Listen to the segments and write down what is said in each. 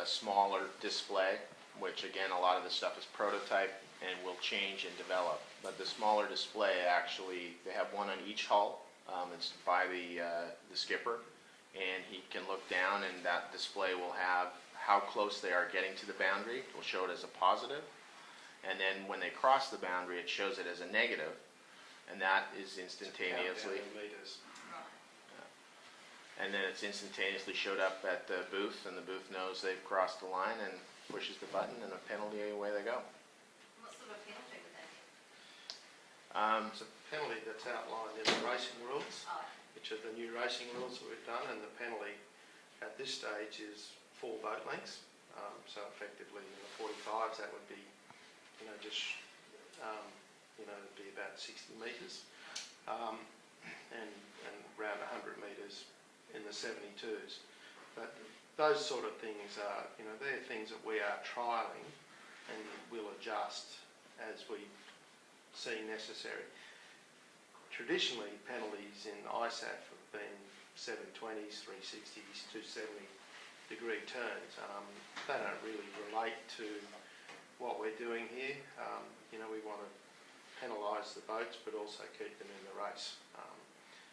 a smaller display, which again, a lot of this stuff is prototype and will change and develop. But the smaller display, actually, they have one on each hull. It's by the skipper, and he can look down, and that display will have how close they are getting to the boundary. It will show it as a positive, and then when they cross the boundary, it shows it as a negative, and that is instantaneously. And then it's instantaneously showed up at the booth, and the booth knows they've crossed the line and pushes the button, and a penalty, away they go. What sort of penalty would that be? It's a penalty that's outlined in the racing rules, which are the new racing rules that we've done, and the penalty at this stage is 4 boat lengths. So effectively in the 45s that would be, just, it'd be about 60 metres, and around 100 metres in the 72s. But those sort of things are, they're things that we are trialling and will adjust as we see necessary. Traditionally, penalties in ISAF have been 720s, 360s, 270-degree turns. They don't really relate to what we're doing here. We want to penalise the boats but also keep them in the race.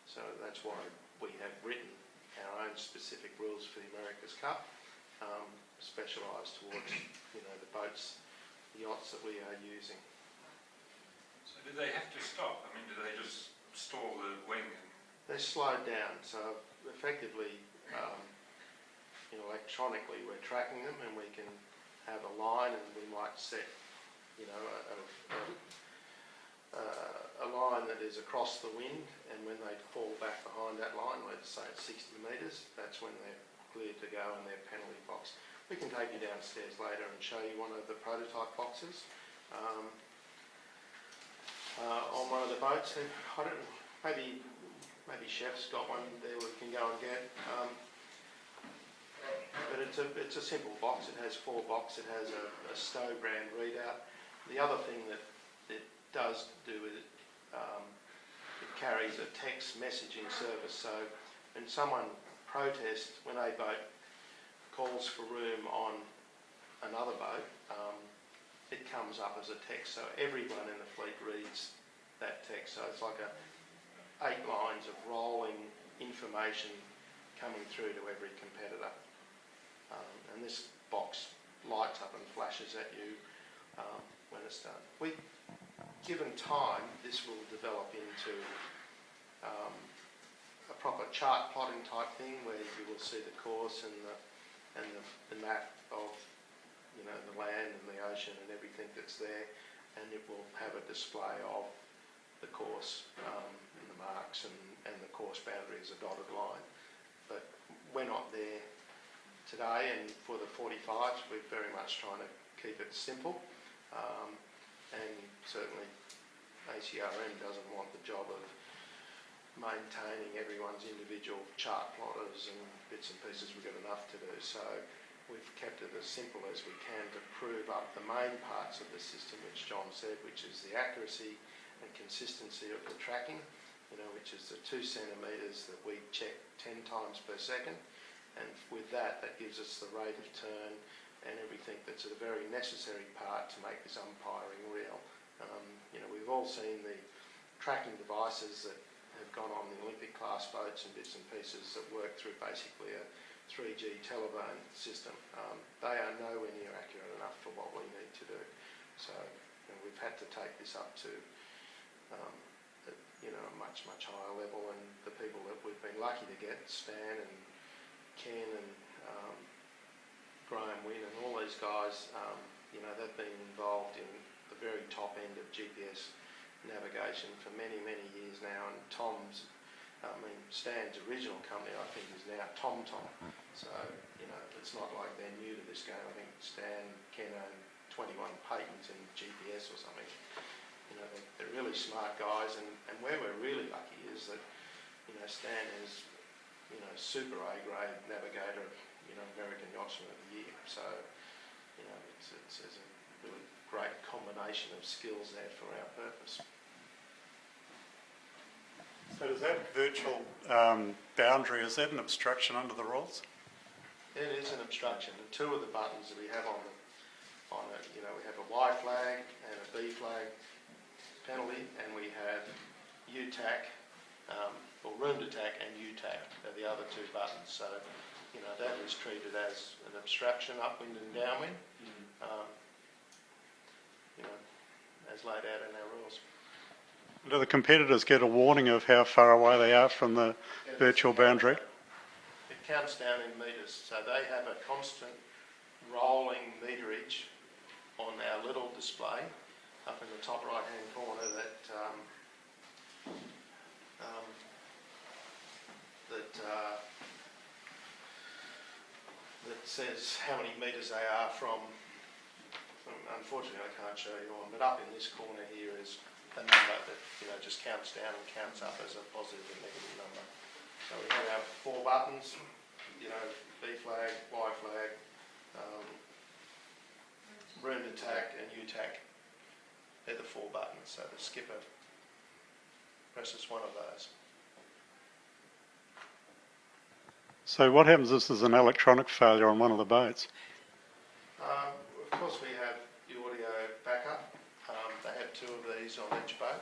So that's why we have written our own specific rules for the America's Cup, specialised towards the boats, the yachts that we are using. So do they have to stop? I mean, do they just stall the wing? They're slowed down, so effectively, electronically we're tracking them, and we can have a line, and we might set, a line that is across the wind, and when they fall back behind that line, let's say it's 60 metres, that's when they're cleared to go in their penalty box. We can take you downstairs later and show you one of the prototype boxes on one of the boats. And I don't know, maybe Chef's got one there we can go and get. But it's a simple box. It has 4 boxes. It has a Stowe brand readout. The other thing that it does do is it carries a text messaging service. So when someone protests, when a boat calls for room on another boat, it comes up as a text. So everyone in the fleet reads that text. So it's like 8 lines of rolling information coming through to every competitor. And this box lights up and flashes at you when it's done. Given time, this will develop into a proper chart plotting type thing, where you will see the course and the map of the land and the ocean and everything that's there, and it will have a display of the course and the marks and the course boundary as a dotted line. But we're not there today, and for the 45s we're very much trying to keep it simple, and certainly ACRM doesn't want the job of maintaining everyone's individual chart plotters and bits and pieces. We've got enough to do, so we've kept it as simple as we can to prove up the main parts of the system, which John said, which is the accuracy and consistency of the tracking, which is the 2 centimetres that we check 10 times per second, and with that gives us the rate of turn and everything that's a very necessary part to make this umpiring real. We've all seen the tracking devices that have gone on the Olympic class boats and bits and pieces that work through basically a 3G telephone system. They are nowhere near accurate enough for what we need to do. So we've had to take this up to a much higher level, and the people that we've been lucky to get, Stan and Ken and Graham Wynn and all these guys, they've been involved in the very top end of GPS navigation for many years now, and Stan's original company I think is now TomTom, so it's not like they're new to this game. I think Stan, Ken own 21 patents in GPS or something. They're really smart guys, and where we're really lucky is that Stan is super A-grade navigator of American Yachtsman of the Year, so it's a really great combination of skills there for our purpose. So does that virtual boundary, is that an obstruction under the rules? It is an obstruction, and two of the buttons that we have on it, you know, we have a Y flag and a B flag penalty, and we have UTAC, or room to tack and UTAC are the other two buttons. So, you know, that is treated as an obstruction upwind and downwind, you know, as laid out in our rules. Do the competitors get a warning of how far away they are from the virtual boundary? It counts down in metres, so they have a constant rolling meterage on our little display up in the top right hand corner that that says how many metres they are from. Unfortunately I can't show you on, but up in this corner here is a number that, you know, just counts down and counts up as a positive and negative number. So we have our four buttons, you know, B flag, Y flag, room to tack and UTAC. They're the four buttons, so the skipper presses one of those. So what happens if there's an electronic failure on one of the boats? Of course we have the audio backup. They have two of these on each boat.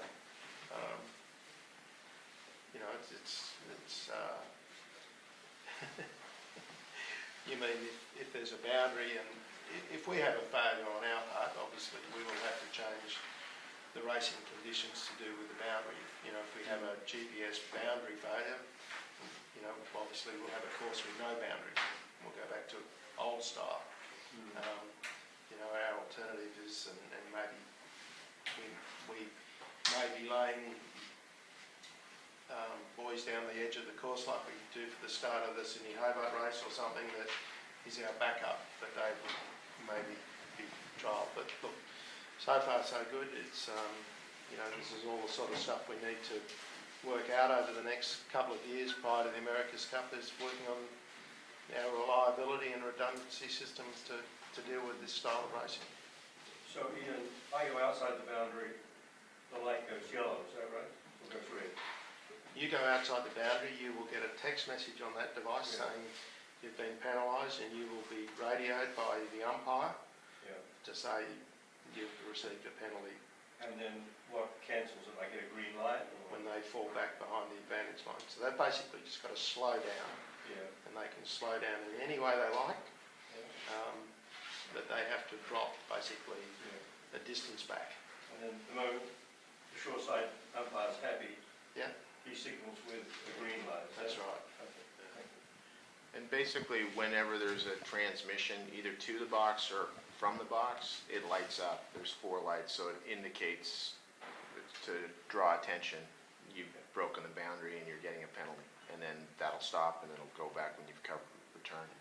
You know, it's you mean if there's a boundary, and if we have a failure on our part, obviously we will have to change the racing conditions to do with the boundary. You know, if we have a GPS boundary failure, you know, obviously we'll have a course with no boundary. We'll go back to old style. You know, our alternative is, and maybe we may be laying buoys down the edge of the course like we do for the start of the Sydney Hobart race or something that is our backup, but they would maybe be trial. But look, so far so good. It's you know, this is all the sort of stuff we need to work out over the next couple of years prior to the America's Cup, is working on our reliability and redundancy systems to deal with this style of racing. So Ian, are you outside the boundary, the light goes yellow, is that right? Or goes red? You go outside the boundary, you will get a text message on that device saying you've been penalised, and you will be radioed by the umpire to say you've received a penalty. And then what cancels it? I get a green light? Or? When they fall back behind the advantage line. So they've basically just got to slow down, and they can slow down in any way they like, but they have to drop basically a distance back. And then the moment the shore side umpire's happy, he signals with a green light. That's right. Okay. Thank you. And basically, whenever there's a transmission, either to the box or from the box, it lights up. There's four lights, so it indicates to draw attention. You've broken the boundary and you're getting a penalty. And then that'll stop, and it'll go back when you've returned.